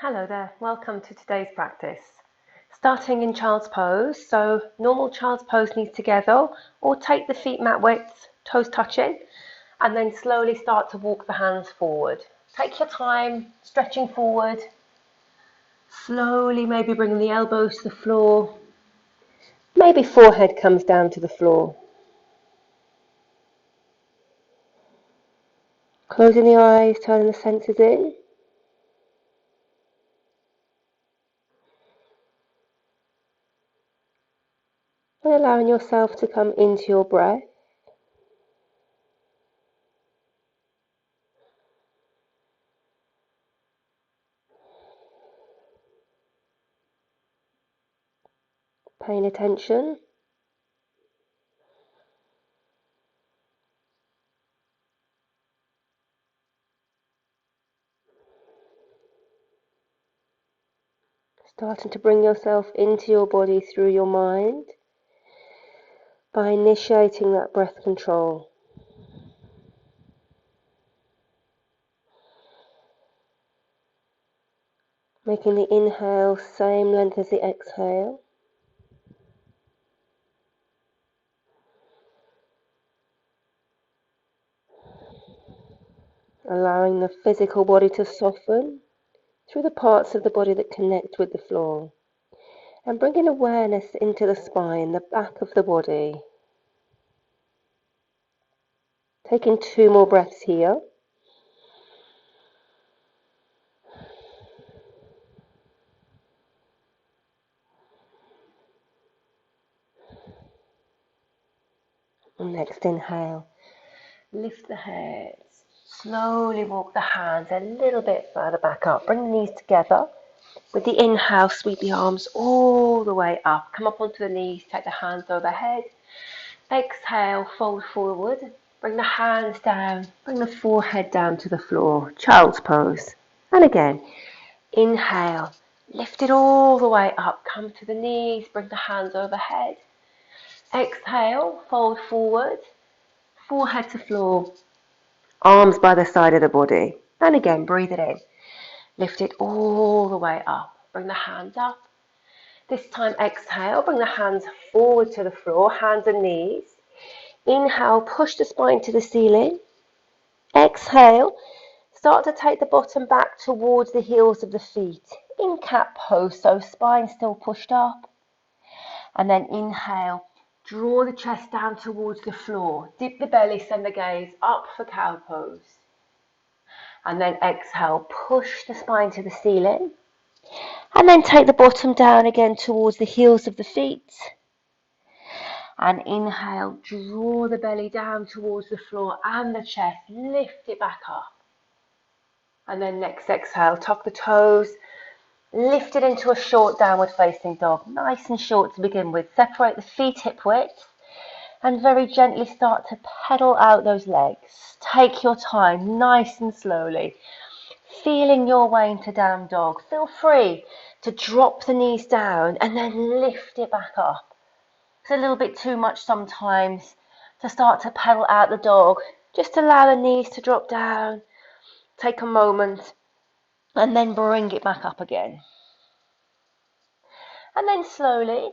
Hello there, welcome to today's practice. Starting in child's pose, so normal child's pose, knees together, or take the feet mat width, toes touching, and then slowly start to walk the hands forward. Take your time, stretching forward, slowly maybe bringing the elbows to the floor, maybe forehead comes down to the floor. Closing the eyes, turning the senses in. And allowing yourself to come into your breath. Paying attention. Starting to bring yourself into your body through your mind by initiating that breath control. Making the inhale same length as the exhale. Allowing the physical body to soften through the parts of the body that connect with the floor. And bringing awareness into the spine, the back of the body. Taking 2 more breaths here. And next inhale. Lift the head. Slowly walk the hands a little bit further back up. Bring the knees together. With the inhale, sweep the arms all the way up. Come up onto the knees, take the hands overhead. Exhale, fold forward. Bring the hands down. Bring the forehead down to the floor. Child's pose. And again, inhale. Lift it all the way up. Come to the knees. Bring the hands overhead. Exhale, fold forward. Forehead to floor. Arms by the side of the body. And again, breathe it in. Lift it all the way up. Bring the hands up. This time exhale, bring the hands forward to the floor, hands and knees. Inhale, push the spine to the ceiling. Exhale, start to take the bottom back towards the heels of the feet. In cat pose, so spine still pushed up. And then inhale, draw the chest down towards the floor. Dip the belly, send the gaze up for cow pose. And then exhale, push the spine to the ceiling. And then take the bottom down again towards the heels of the feet. And inhale, draw the belly down towards the floor and the chest, lift it back up. And then next exhale, tuck the toes, lift it into a short downward facing dog, nice and short to begin with. Separate the feet hip width and very gently start to pedal out those legs. Take your time, nice and slowly, feeling your way into down dog. Feel free to drop the knees down and then lift it back up. It's a little bit too much sometimes to start to pedal out the dog. Just allow the knees to drop down, take a moment, and then bring it back up again. And then slowly,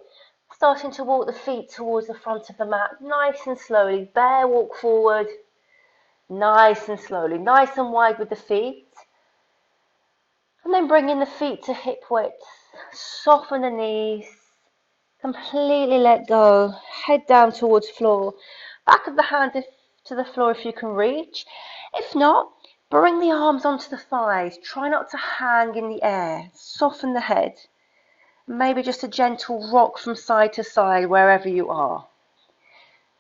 starting to walk the feet towards the front of the mat, nice and slowly, bear walk forward, nice and slowly, nice and wide with the feet. And then bringing the feet to hip width, soften the knees, completely let go, head down towards floor, back of the hands to the floor if you can reach. If not, bring the arms onto the thighs, try not to hang in the air, soften the head, maybe just a gentle rock from side to side wherever you are.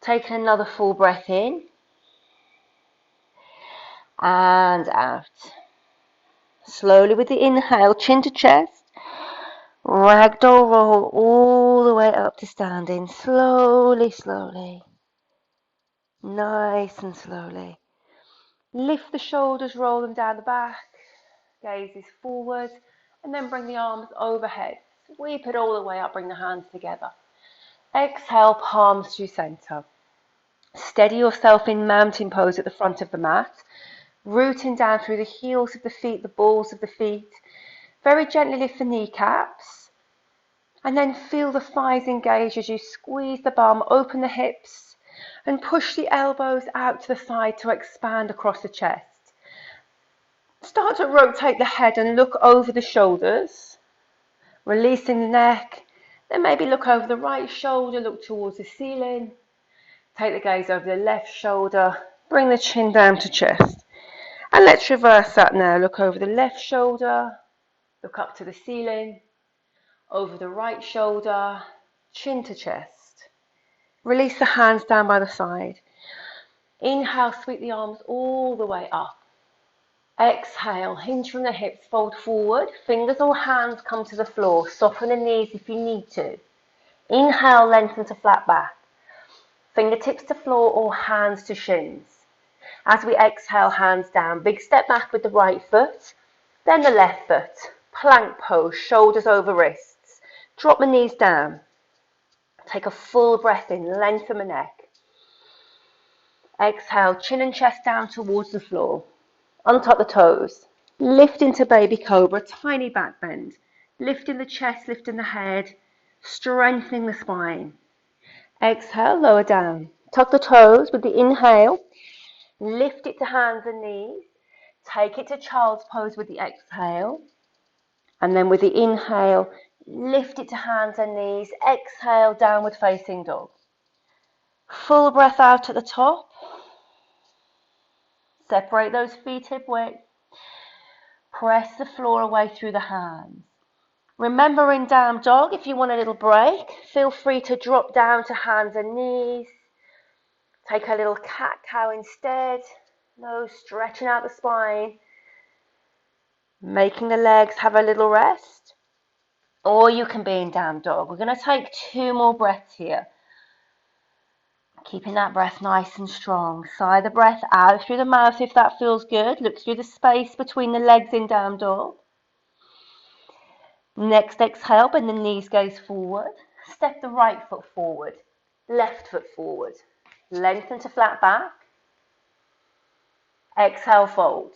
Taking another full breath in and out. Slowly with the inhale, chin to chest. Ragdoll roll all the way up to standing, slowly, slowly, nice and slowly. Lift the shoulders, roll them down the back, gaze is forward, and then bring the arms overhead. Sweep it all the way up, bring the hands together. Exhale, palms to center. Steady yourself in mountain pose at the front of the mat, rooting down through the heels of the feet, the balls of the feet. Very gently lift the kneecaps. And then feel the thighs engage as you squeeze the bum, open the hips, and push the elbows out to the side to expand across the chest. Start to rotate the head and look over the shoulders, releasing the neck. Then maybe look over the right shoulder, look towards the ceiling. Take the gaze over the left shoulder, bring the chin down to chest. And let's reverse that now. Look over the left shoulder, look up to the ceiling, over the right shoulder, chin to chest. Release the hands down by the side. Inhale, sweep the arms all the way up. Exhale, hinge from the hips, fold forward. Fingers or hands come to the floor. Soften the knees if you need to. Inhale, lengthen to flat back. Fingertips to floor or hands to shins. As we exhale, hands down. Big step back with the right foot, then the left foot. Plank pose, shoulders over wrists. Drop the knees down. Take a full breath in, lengthen the neck. Exhale, chin and chest down towards the floor. Untuck the toes. Lift into baby cobra, tiny back bend. Lifting the chest, lifting the head, strengthening the spine. Exhale, lower down. Tuck the toes with the inhale. Lift it to hands and knees. Take it to child's pose with the exhale. And then with the inhale, lift it to hands and knees. Exhale, downward facing dog. Full breath out at the top. Separate those feet hip width. Press the floor away through the hands. Remember, in down dog, if you want a little break, feel free to drop down to hands and knees. Take a little cat-cow instead. No stretching out the spine. Making the legs have a little rest. Or you can be in down dog. We're going to take 2 more breaths here. Keeping that breath nice and strong. Sigh the breath out through the mouth if that feels good. Look through the space between the legs in down dog. Next exhale, bend the knees, gaze forward. Step the right foot forward, left foot forward. Lengthen to flat back. Exhale, fold.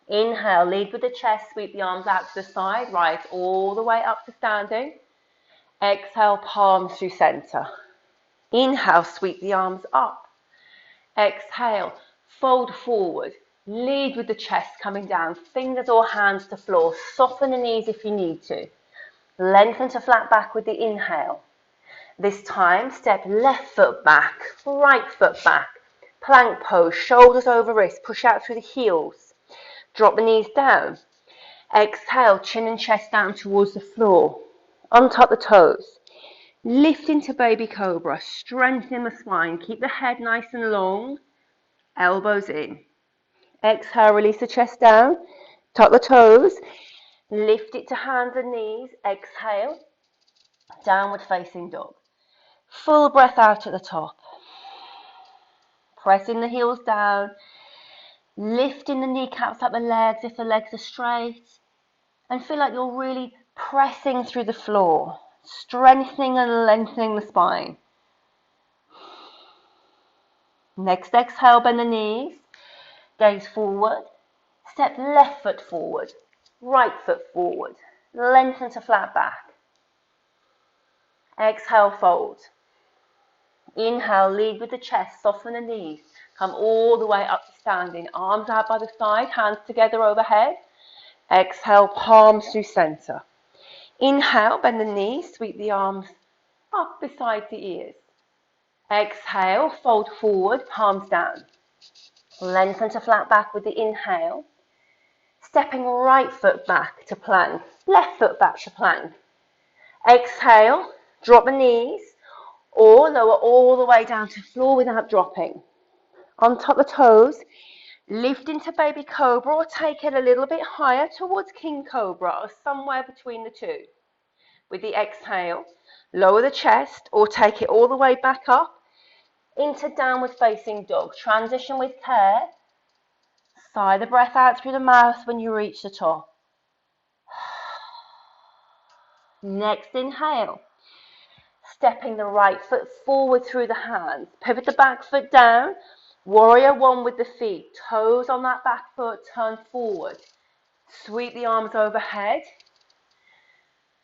Inhale, lead with the chest, sweep the arms out to the side, rise all the way up to standing. Exhale, palms through center. Inhale, sweep the arms up. Exhale, fold forward. Lead with the chest coming down, fingers or hands to floor. Soften the knees if you need to. Lengthen to flat back with the inhale. This time, step left foot back, right foot back. Plank pose, shoulders over wrists, push out through the heels. Drop the knees down. Exhale, chin and chest down towards the floor. Untuck the toes. Lift into baby cobra, strengthen the spine. Keep the head nice and long. Elbows in. Exhale, release the chest down. Tuck the toes. Lift it to hands and knees. Exhale. Downward facing dog. Full breath out at the top. Pressing the heels down. Lifting the kneecaps up the legs if the legs are straight. And feel like you're really pressing through the floor. Strengthening and lengthening the spine. Next exhale, bend the knees. Gaze forward. Step left foot forward. Right foot forward. Lengthen to flat back. Exhale, fold. Inhale, lead with the chest, soften the knees. Come all the way up to standing. Arms out by the side, hands together overhead. Exhale, palms through center. Inhale, bend the knees, sweep the arms up beside the ears. Exhale, fold forward, palms down. Lengthen to flat back with the inhale. Stepping right foot back to plank, left foot back to plank. Exhale, drop the knees or lower all the way down to floor without dropping. Untuck the toes, lift into baby cobra or take it a little bit higher towards king cobra or somewhere between the two. With the exhale, lower the chest or take it all the way back up into downward facing dog. Transition with care. Sigh the breath out through the mouth when you reach the top. Next inhale. Stepping the right foot forward through the hands. Pivot the back foot down. Warrior one with the feet. Toes on that back foot, turn forward. Sweep the arms overhead.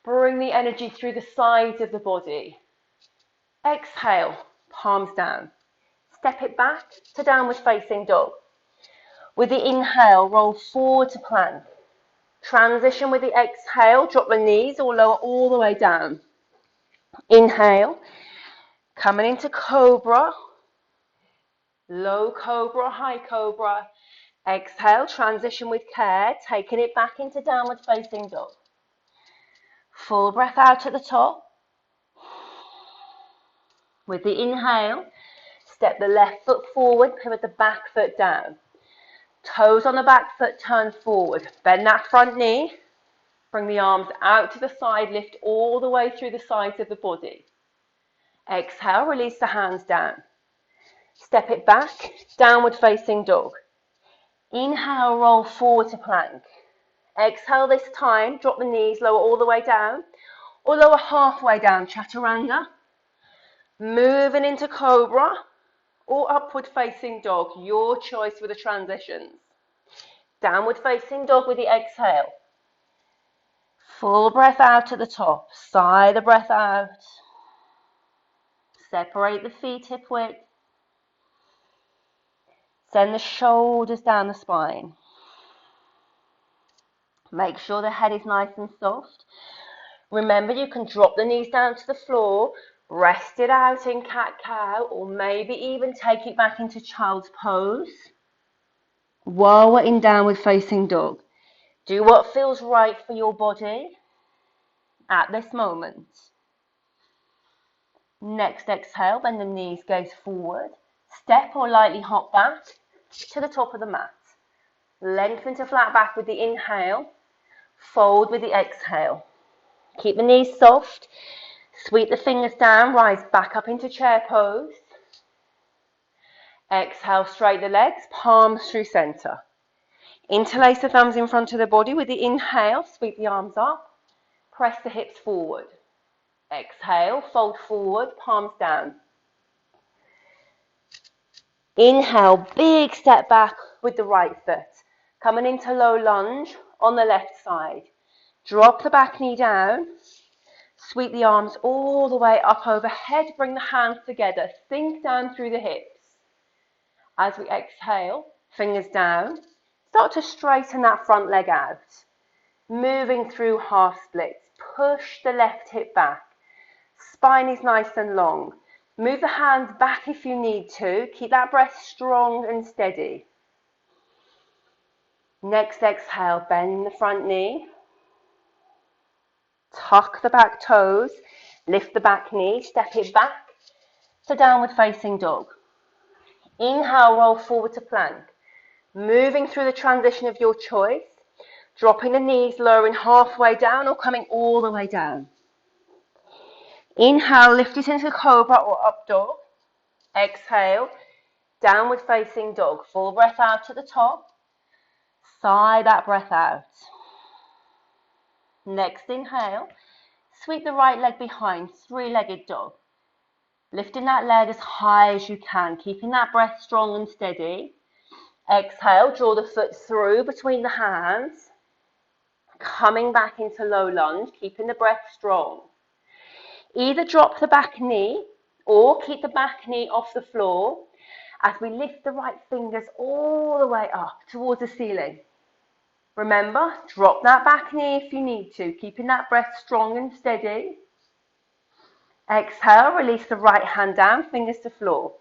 Bring the energy through the sides of the body. Exhale, palms down. Step it back to downward facing dog. With the inhale, roll forward to plank. Transition with the exhale, drop the knees or lower all the way down. Inhale, coming into cobra, low cobra, high cobra. Exhale, transition with care, taking it back into downward facing dog. Full breath out at the top. With the inhale, step the left foot forward, pivot the back foot down. Toes on the back foot, turn forward. Bend that front knee. Bring the arms out to the side, lift all the way through the sides of the body. Exhale, release the hands down. Step it back, downward facing dog. Inhale, roll forward to plank. Exhale this time, drop the knees, lower all the way down, or lower halfway down, chaturanga. Moving into cobra, or upward facing dog, your choice for the transitions. Downward facing dog with the exhale. Full breath out at the top, sigh the breath out. Separate the feet hip width. Send the shoulders down the spine. Make sure the head is nice and soft. Remember, you can drop the knees down to the floor, rest it out in cat-cow, or maybe even take it back into child's pose while we're in downward facing dog. Do what feels right for your body at this moment. Next exhale, bend the knees, gaze forward. Step or lightly hop back to the top of the mat. Lengthen to flat back with the inhale. Fold with the exhale. Keep the knees soft. Sweep the fingers down, rise back up into chair pose. Exhale, straighten the legs, palms through center. Interlace the thumbs in front of the body with the inhale, sweep the arms up, press the hips forward. Exhale, fold forward, palms down. Inhale, big step back with the right foot. Coming into low lunge on the left side. Drop the back knee down. Sweep the arms all the way up overhead. Bring the hands together. Sink down through the hips. As we exhale, fingers down. Start to straighten that front leg out. Moving through half splits. Push the left hip back. Spine is nice and long. Move the hands back if you need to. Keep that breath strong and steady. Next exhale, bend the front knee. Tuck the back toes. Lift the back knee. Step it back to downward facing dog. Inhale, roll forward to plank. Moving through the transition of your choice. Dropping the knees, lowering halfway down or coming all the way down. Inhale, lift it into cobra or up dog. Exhale, downward facing dog. Full breath out to the top. Sigh that breath out. Next inhale, sweep the right leg behind, three-legged dog. Lifting that leg as high as you can, keeping that breath strong and steady. Exhale, draw the foot through between the hands. Coming back into low lunge, keeping the breath strong. Either drop the back knee or keep the back knee off the floor as we lift the right fingers all the way up towards the ceiling. Remember, drop that back knee if you need to, keeping that breath strong and steady. Exhale, release the right hand down, fingers to floor.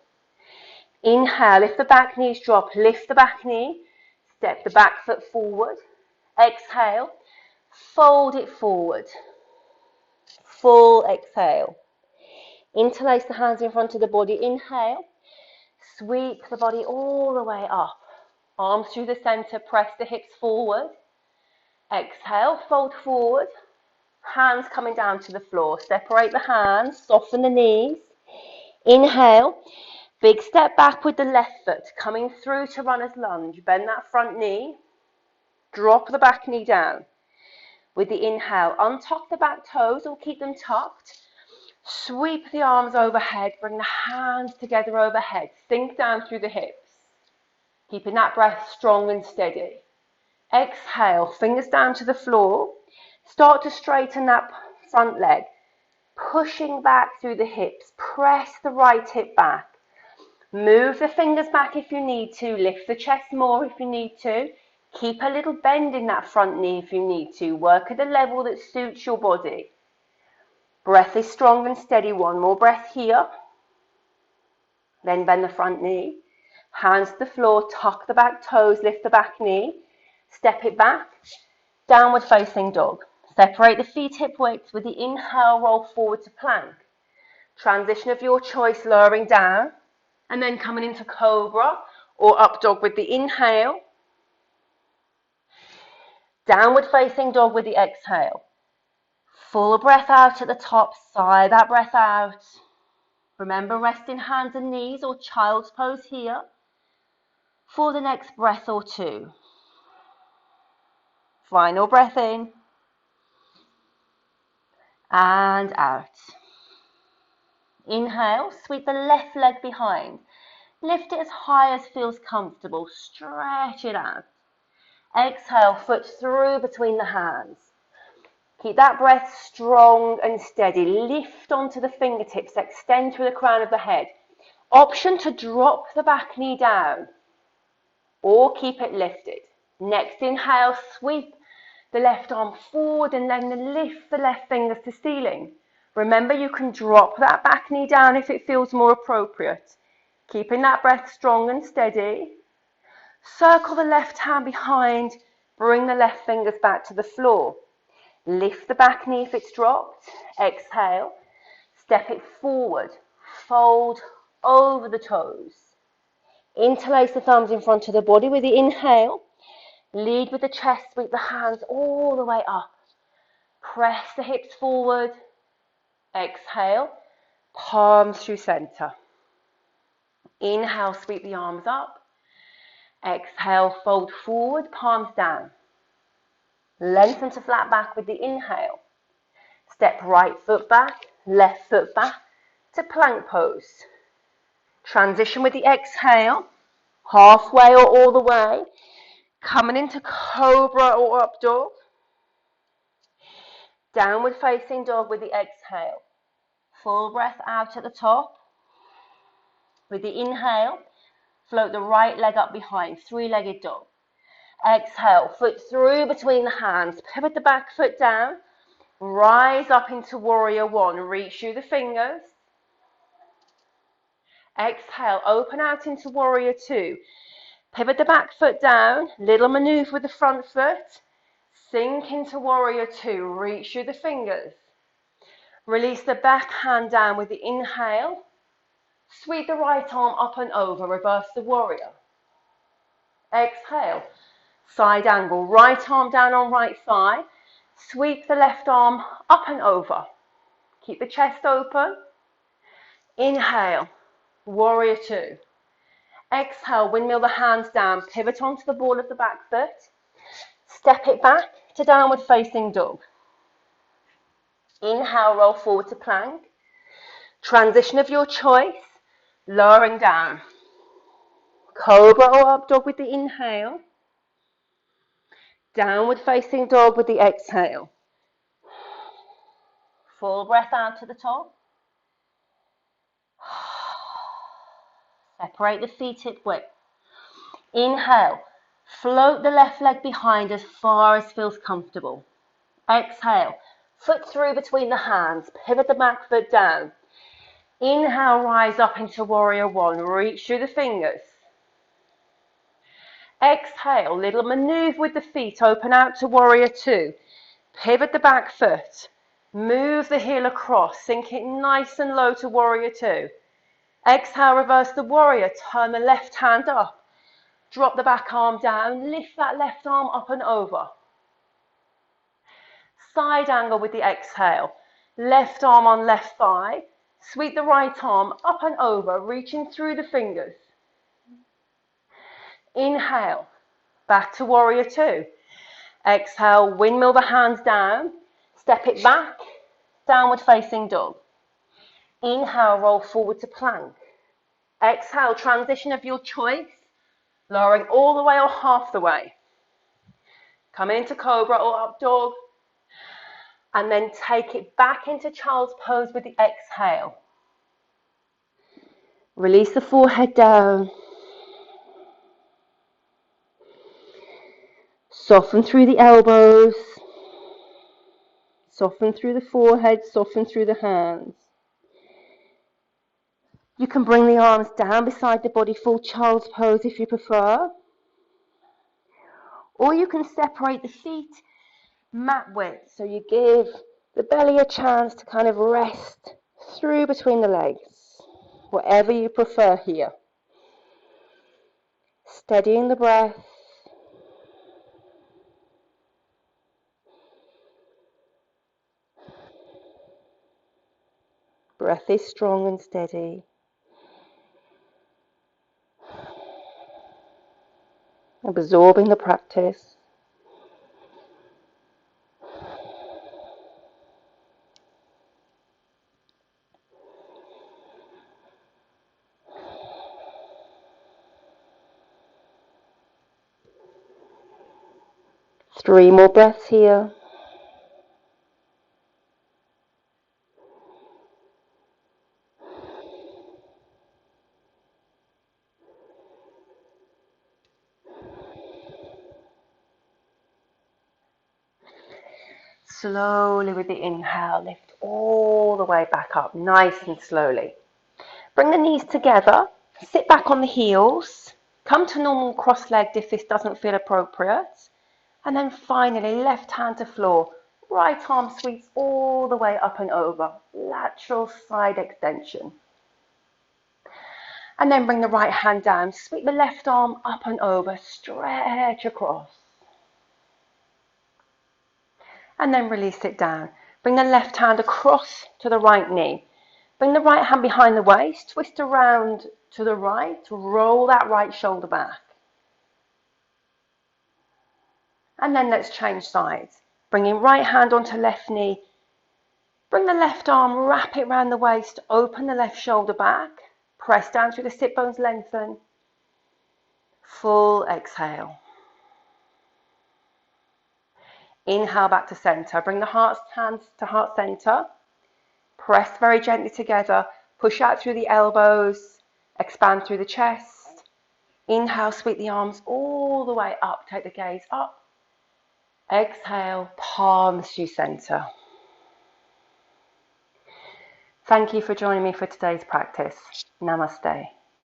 Inhale, if the back knees drop, lift the back knee, step the back foot forward. Exhale, fold it forward. Full exhale. Interlace the hands in front of the body. Inhale, sweep the body all the way up. Arms through the center, press the hips forward. Exhale, fold forward. Hands coming down to the floor. Separate the hands, soften the knees. Inhale, big step back with the left foot, coming through to runner's lunge. Bend that front knee. Drop the back knee down. With the inhale, untuck the back toes or keep them tucked. Sweep the arms overhead, bring the hands together overhead. Sink down through the hips. Keeping that breath strong and steady. Exhale, fingers down to the floor. Start to straighten that front leg, pushing back through the hips. Press the right hip back. Move the fingers back if you need to. Lift the chest more if you need to. Keep a little bend in that front knee if you need to. Work at a level that suits your body. Breath is strong and steady. One more breath here. Then bend the front knee. Hands to the floor. Tuck the back toes. Lift the back knee. Step it back. Downward facing dog. Separate the feet hip width. With the inhale, roll forward to plank. Transition of your choice, lowering down. And then coming into cobra or up dog with the inhale. Downward facing dog with the exhale. Full breath out at the top, sigh that breath out. Remember, resting hands and knees or child's pose here for the next breath or two. Final breath in and out. Inhale, sweep the left leg behind. Lift it as high as feels comfortable. Stretch it out. Exhale, foot through between the hands. Keep that breath strong and steady. Lift onto the fingertips, extend through the crown of the head. Option to drop the back knee down or keep it lifted. Next inhale, sweep the left arm forward and then lift the left fingers to ceiling. Remember, you can drop that back knee down if it feels more appropriate. Keeping that breath strong and steady. Circle the left hand behind, bring the left fingers back to the floor. Lift the back knee if it's dropped. Exhale, step it forward, fold over the toes. Interlace the thumbs in front of the body with the inhale. Lead with the chest, sweep the hands all the way up. Press the hips forward. Exhale, palms through center. Inhale, sweep the arms up. Exhale, fold forward, palms down. Lengthen to flat back with the inhale. Step right foot back, left foot back to plank pose. Transition with the exhale, halfway or all the way. Coming into cobra or up dog. Downward facing dog with the exhale. Full breath out at the top. With the inhale, float the right leg up behind, three-legged dog. Exhale, foot through between the hands, pivot the back foot down, rise up into warrior one, reach through the fingers. Exhale, open out into warrior two, pivot the back foot down, little maneuver with the front foot, sink into warrior two, reach through the fingers. Release the back hand down with the inhale, sweep the right arm up and over, reverse the warrior. Exhale. Side angle, right arm down on right thigh. Sweep the left arm up and over. Keep the chest open. Inhale, warrior two. Exhale, windmill the hands down. Pivot onto the ball of the back foot. Step it back to downward facing dog. Inhale, roll forward to plank. Transition of your choice, lowering down. Cobra or up dog with the inhale. Downward facing dog with the exhale. Full breath out to the top. Separate the feet hip width. Inhale, float the left leg behind as far as feels comfortable. Exhale, foot through between the hands, pivot the back foot down. Inhale, rise up into warrior one, reach through the fingers. Exhale, little maneuver with the feet, open out to warrior two. Pivot the back foot, move the heel across, sink it nice and low to warrior two. Exhale, reverse the warrior, turn the left hand up. Drop the back arm down, lift that left arm up and over. Side angle with the exhale, left arm on left thigh. Sweep the right arm up and over, reaching through the fingers. Inhale, back to warrior two. Exhale, windmill the hands down, step it back, downward facing dog. Inhale, roll forward to plank. Exhale, transition of your choice, lowering all the way or half the way. Come into cobra or up dog. And then take it back into child's pose with the exhale. Release the forehead down. Soften through the elbows. Soften through the forehead, soften through the hands. You can bring the arms down beside the body, full child's pose if you prefer. Or you can separate the feet mat width, so you give the belly a chance to kind of rest through between the legs, whatever you prefer here. Steadying the breath. Breath is strong and steady. Absorbing the practice. Three more breaths here. Slowly with the inhale, lift all the way back up, nice and slowly. Bring the knees together, sit back on the heels, come to normal cross-legged if this doesn't feel appropriate, and then finally left hand to floor, right arm sweeps all the way up and over, lateral side extension. And then bring the right hand down, sweep the left arm up and over, stretch across. And then release it down. Bring the left hand across to the right knee. Bring the right hand behind the waist, twist around to the right, roll that right shoulder back. And then let's change sides. Bringing right hand onto left knee. Bring the left arm, wrap it around the waist, open the left shoulder back. Press down through the sit bones, lengthen. Full exhale. Inhale back to center. Bring the hands to heart center. Press very gently together. Push out through the elbows. Expand through the chest. Inhale, sweep the arms all the way up. Take the gaze up. Exhale, palms to center. Thank you for joining me for today's practice. Namaste.